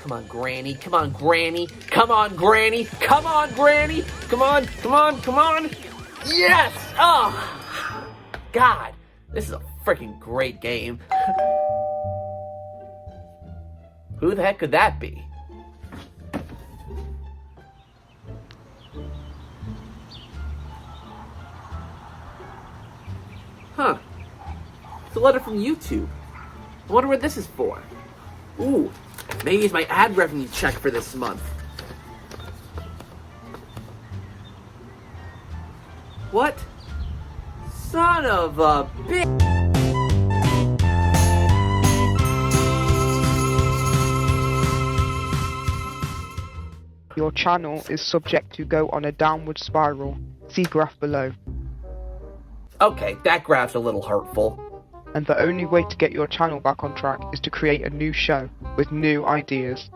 Come on, Granny. Come on, Granny. Come on, Granny. Come on, Granny. Come on, come on, come on. Yes! Oh, God. This is a freaking great game. Who the heck could that be? Huh. It's a letter from YouTube. I wonder what this is for. Ooh, maybe it's my ad revenue check for this month. What? Son of a bitch! Your channel is subject to go on a downward spiral. See graph below. Okay, that graph's a little hurtful. And the only way to get your channel back on track is to create a new show with new ideas.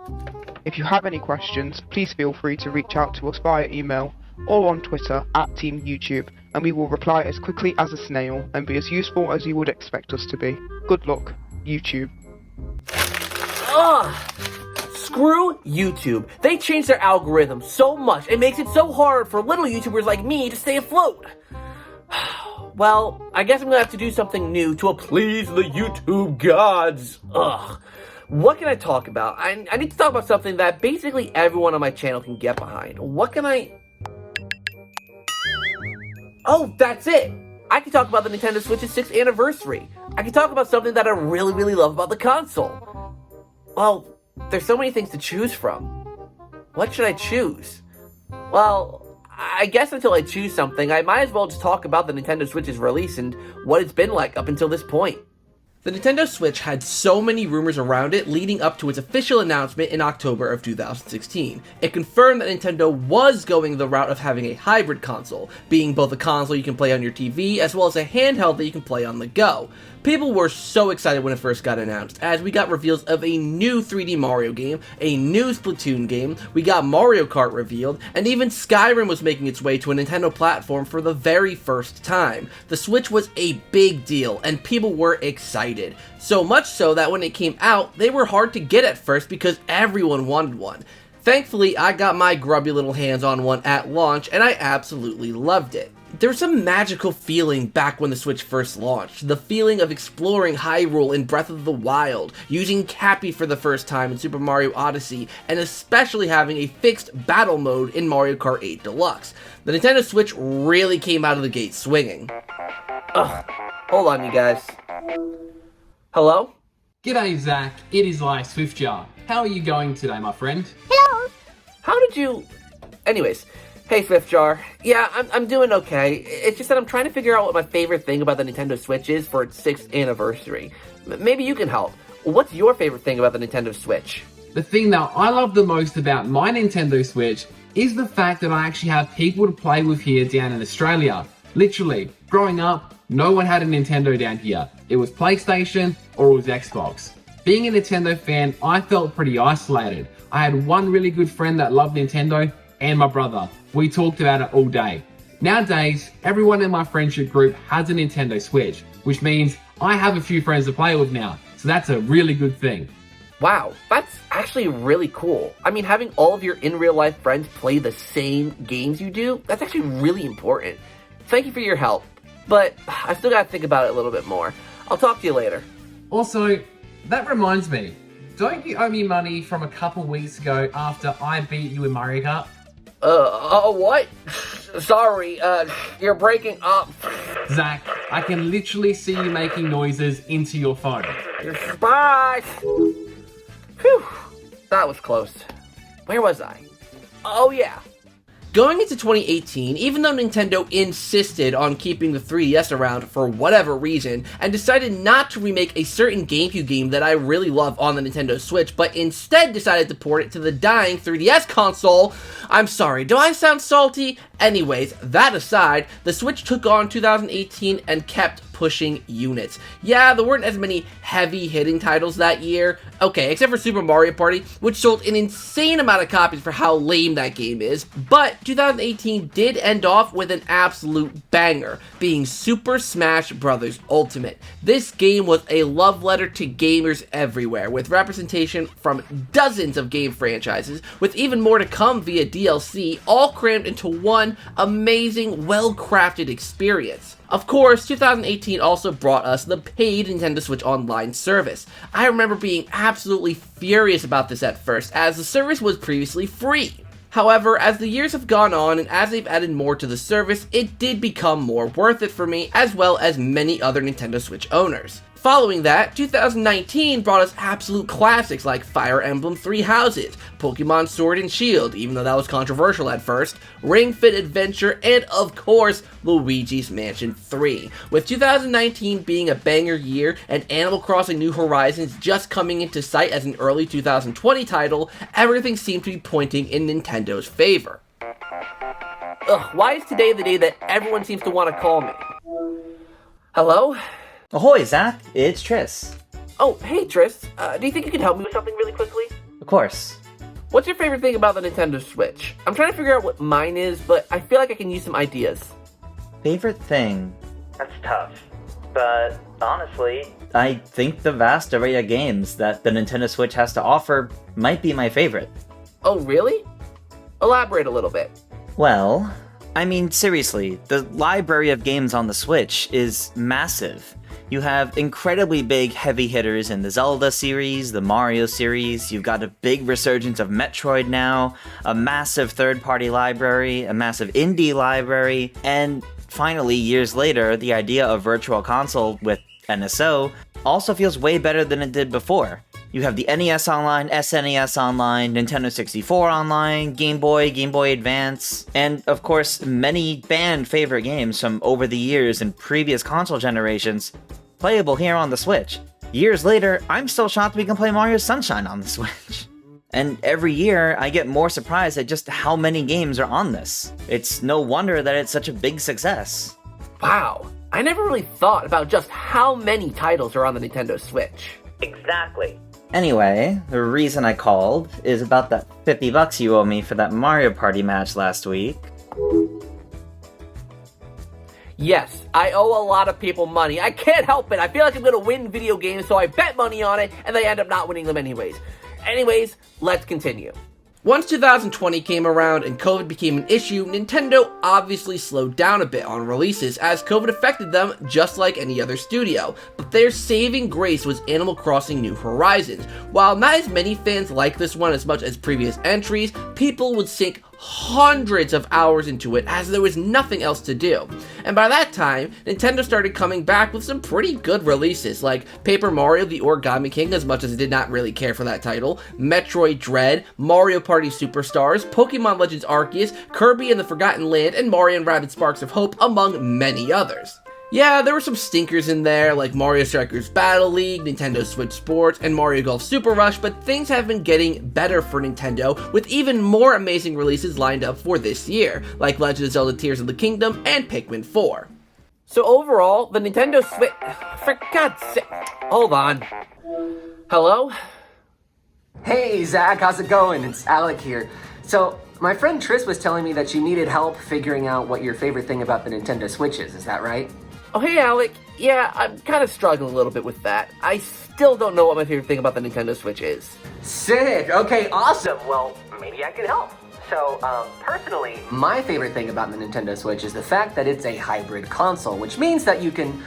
If you have any questions, please feel free to reach out to us via email or on Twitter @TeamYouTube, and we will reply as quickly as a snail and be as useful as you would expect us to be. Good luck, YouTube. Ugh! Screw YouTube. They changed their algorithm so much, it makes it so hard for little YouTubers like me to stay afloat. Well, I guess I'm gonna have to do something new to appease the YouTube gods. Ugh. What can I talk about? I need to talk about something that basically everyone on my channel can get behind. What can I... Oh, that's it! I can talk about the Nintendo Switch's 6th anniversary. I can talk about something that I really, really love about the console. Well, there's so many things to choose from. What should I choose? Well, I guess until I choose something, I might as well just talk about the Nintendo Switch's release and what it's been like up until this point. The Nintendo Switch had so many rumors around it leading up to its official announcement in October of 2016. It confirmed that Nintendo was going the route of having a hybrid console, being both a console you can play on your TV as well as a handheld that you can play on the go. People were so excited when it first got announced, as we got reveals of a new 3D Mario game, a new Splatoon game, we got Mario Kart revealed, and even Skyrim was making its way to a Nintendo platform for the very first time. The Switch was a big deal, and people were excited. So much so that when it came out, they were hard to get at first because everyone wanted one. Thankfully, I got my grubby little hands on one at launch, and I absolutely loved it. There's a magical feeling back when the Switch first launched, the feeling of exploring Hyrule in Breath of the Wild, using Cappy for the first time in Super Mario Odyssey, and especially having a fixed battle mode in Mario Kart 8 Deluxe. The Nintendo Switch really came out of the gate swinging. Ugh, hold on you guys. Hello? G'day Zach, it is I, Swiftjar. How are you going today, my friend? Hello. How did you... Anyways... Hey Swiftjar, yeah, I'm doing okay. It's just that I'm trying to figure out what my favorite thing about the Nintendo Switch is for its 6th anniversary. Maybe you can help. What's your favorite thing about the Nintendo Switch? The thing that I love the most about my Nintendo Switch is the fact that I actually have people to play with here down in Australia. Literally, growing up, no one had a Nintendo down here. It was PlayStation or it was Xbox. Being a Nintendo fan, I felt pretty isolated. I had one really good friend that loved Nintendo, and my brother. We talked about it all day. Nowadays, everyone in my friendship group has a Nintendo Switch, which means I have a few friends to play with now, so that's a really good thing. Wow, that's actually really cool. I mean, having all of your in-real-life friends play the same games you do, that's actually really important. Thank you for your help, but I still gotta think about it a little bit more. I'll talk to you later. Also, that reminds me, don't you owe me money from a couple weeks ago after I beat you in Mario Kart? What? Sorry, you're breaking up. Zach, I can literally see you making noises into your phone. Bye! Phew, that was close. Where was I? Oh yeah. Going into 2018, even though Nintendo insisted on keeping the 3DS around for whatever reason, and decided not to remake a certain GameCube game that I really love on the Nintendo Switch, but instead decided to port it to the dying 3DS console, I'm sorry, do I sound salty? Anyways, that aside, the Switch took on 2018 and kept pushing units. Yeah, there weren't as many heavy-hitting titles that year, okay, except for Super Mario Party, which sold an insane amount of copies for how lame that game is, but 2018 did end off with an absolute banger, being Super Smash Bros. Ultimate. This game was a love letter to gamers everywhere, with representation from dozens of game franchises, with even more to come via DLC, all crammed into one amazing, well-crafted experience. Of course, 2018 also brought us the paid Nintendo Switch Online service. I remember being absolutely furious about this at first, as the service was previously free. However, as the years have gone on and as they've added more to the service, it did become more worth it for me, as well as many other Nintendo Switch owners. Following that, 2019 brought us absolute classics like Fire Emblem Three Houses, Pokemon Sword and Shield, even though that was controversial at first, Ring Fit Adventure, and of course, Luigi's Mansion 3. With 2019 being a banger year and Animal Crossing New Horizons just coming into sight as an early 2020 title, everything seemed to be pointing in Nintendo's favor. Ugh, why is today the day that everyone seems to want to call me? Hello? Ahoy, Zach! It's Tris. Oh, hey Tris, do you think you could help me with something really quickly? Of course. What's your favorite thing about the Nintendo Switch? I'm trying to figure out what mine is, but I feel like I can use some ideas. Favorite thing? That's tough. But honestly, I think the vast array of games that the Nintendo Switch has to offer might be my favorite. Oh, really? Elaborate a little bit. Well, I mean, seriously, the library of games on the Switch is massive. You have incredibly big heavy hitters in the Zelda series, the Mario series, you've got a big resurgence of Metroid now, a massive third-party library, a massive indie library, and finally, years later, the idea of Virtual Console with NSO also feels way better than it did before. You have the NES Online, SNES Online, Nintendo 64 Online, Game Boy Advance, and of course, many fan favorite games from over the years and previous console generations playable here on the Switch. Years later, I'm still shocked we can play Mario Sunshine on the Switch. And every year, I get more surprised at just how many games are on this. It's no wonder that it's such a big success. Wow, I never really thought about just how many titles are on the Nintendo Switch. Exactly. Anyway, the reason I called is about that $50 you owe me for that Mario Party match last week. Yes, I owe a lot of people money. I can't help it. I feel like I'm gonna win video games, so I bet money on it, and they end up not winning them anyways. Anyways, let's continue. Once 2020 came around and COVID became an issue, Nintendo obviously slowed down a bit on releases as COVID affected them just like any other studio. But their saving grace was Animal Crossing New Horizons. While not as many fans liked this one as much as previous entries, people would sink hundreds of hours into it as there was nothing else to do. And by that time, Nintendo started coming back with some pretty good releases like Paper Mario The Origami King, as much as I did not really care for that title, Metroid Dread, Mario Party Superstars, Pokemon Legends Arceus, Kirby and the Forgotten Land, and Mario and Rabbids Sparks of Hope, among many others. Yeah, there were some stinkers in there, like Mario Strikers Battle League, Nintendo Switch Sports, and Mario Golf Super Rush, but things have been getting better for Nintendo, with even more amazing releases lined up for this year, like Legend of Zelda Tears of the Kingdom and Pikmin 4. So overall, the Nintendo Switch... For God's sake... Hold on. Hello? Hey Zach, how's it going? It's Alec here. So, my friend Tris was telling me that you needed help figuring out what your favorite thing about the Nintendo Switch is that right? Oh, hey, Alec. Yeah, I'm kind of struggling a little bit with that. I still don't know what my favorite thing about the Nintendo Switch is. Sick! Okay, awesome! Well, maybe I can help. So, personally, my favorite thing about the Nintendo Switch is the fact that it's a hybrid console, which means that you can,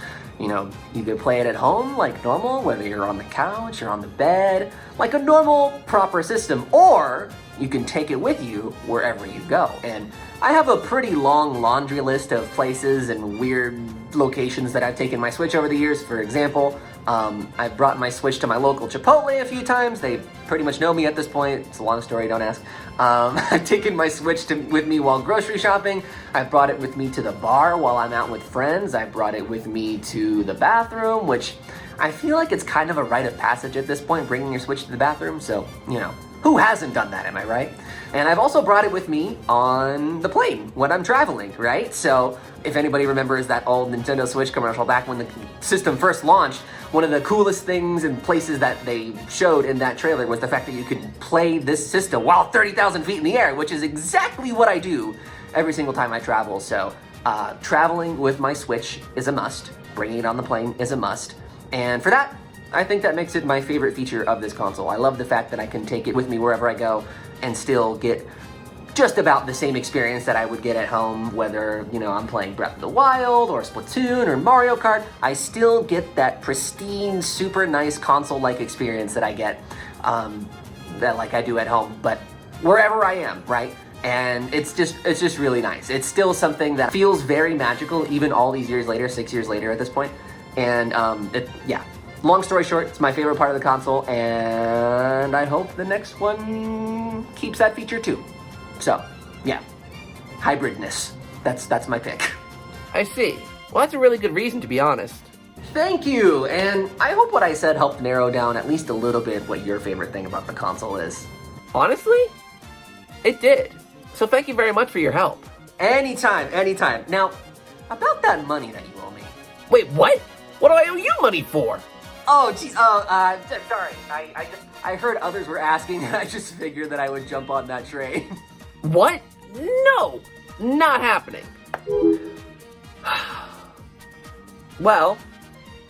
either play it at home like normal, whether you're on the couch or on the bed, like a normal, proper system, or you can take it with you wherever you go. And I have a pretty long laundry list of places and weird locations that I've taken my Switch over the years. For example, I've brought my Switch to my local Chipotle a few times. They pretty much know me at this point. It's a long story, don't ask. I've taken my Switch with me while grocery shopping. I've brought it with me to the bar while I'm out with friends. I brought it with me to the bathroom, which I feel like it's kind of a rite of passage at this point, bringing your Switch to the bathroom. So, Who hasn't done that, am I right? And I've also brought it with me on the plane when I'm traveling, right? So if anybody remembers that old Nintendo Switch commercial back when the system first launched, one of the coolest things and places that they showed in that trailer was the fact that you could play this system while 30,000 feet in the air, which is exactly what I do every single time I travel. So traveling with my Switch is a must. Bringing it on the plane is a must. And for that, I think that makes it my favorite feature of this console. I love the fact that I can take it with me wherever I go and still get just about the same experience that I would get at home, whether, you know, I'm playing Breath of the Wild or Splatoon or Mario Kart. I still get that pristine, super nice console-like experience that I get, that like I do at home, but wherever I am, right? And it's just really nice. It's still something that feels very magical, even all these years later, 6 years later at this point. And yeah. Long story short, it's my favorite part of the console, and I hope the next one keeps that feature too. So, yeah, hybridness. That's my pick. I see. Well, that's a really good reason, to be honest. Thank you, and I hope what I said helped narrow down at least a little bit what your favorite thing about the console is. Honestly, it did. So thank you very much for your help. Anytime, anytime. Now, about that money that you owe me. Wait, what? What do I owe you money for? Oh, geez, sorry. I heard others were asking, and I just figured that I would jump on that train. What? No, not happening. Well,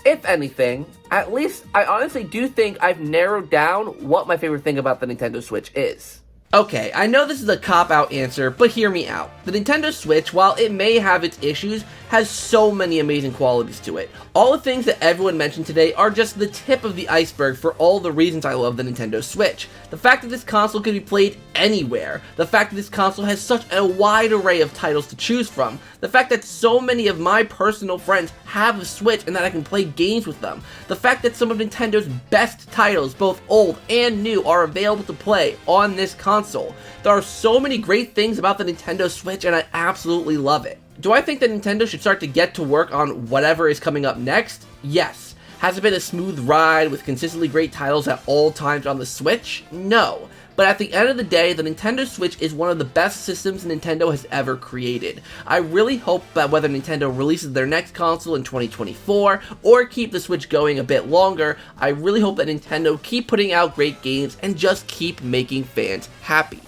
if anything, at least I honestly do think I've narrowed down what my favorite thing about the Nintendo Switch is. Okay, I know this is a cop-out answer, but hear me out. The Nintendo Switch, while it may have its issues, has so many amazing qualities to it. All the things that everyone mentioned today are just the tip of the iceberg for all the reasons I love the Nintendo Switch. The fact that this console can be played anywhere, the fact that this console has such a wide array of titles to choose from, the fact that so many of my personal friends have a Switch and that I can play games with them, the fact that some of Nintendo's best titles, both old and new, are available to play on this console. There are so many great things about the Nintendo Switch, and I absolutely love it. Do I think that Nintendo should start to get to work on whatever is coming up next? Yes. Has it been a smooth ride with consistently great titles at all times on the Switch? No. But at the end of the day, the Nintendo Switch is one of the best systems Nintendo has ever created. I really hope that whether Nintendo releases their next console in 2024, or keep the Switch going a bit longer, I really hope that Nintendo keep putting out great games and just keep making fans happy.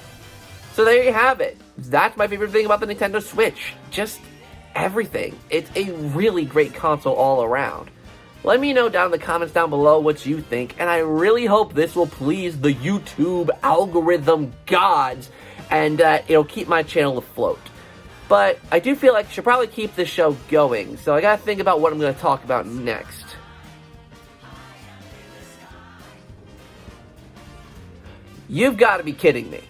So there you have it. That's my favorite thing about the Nintendo Switch. Just everything. It's a really great console all around. Let me know down in the comments down below what you think, and I really hope this will please the YouTube algorithm gods, and it'll keep my channel afloat. But I do feel like I should probably keep this show going, so I gotta think about what I'm gonna talk about next. You've gotta be kidding me.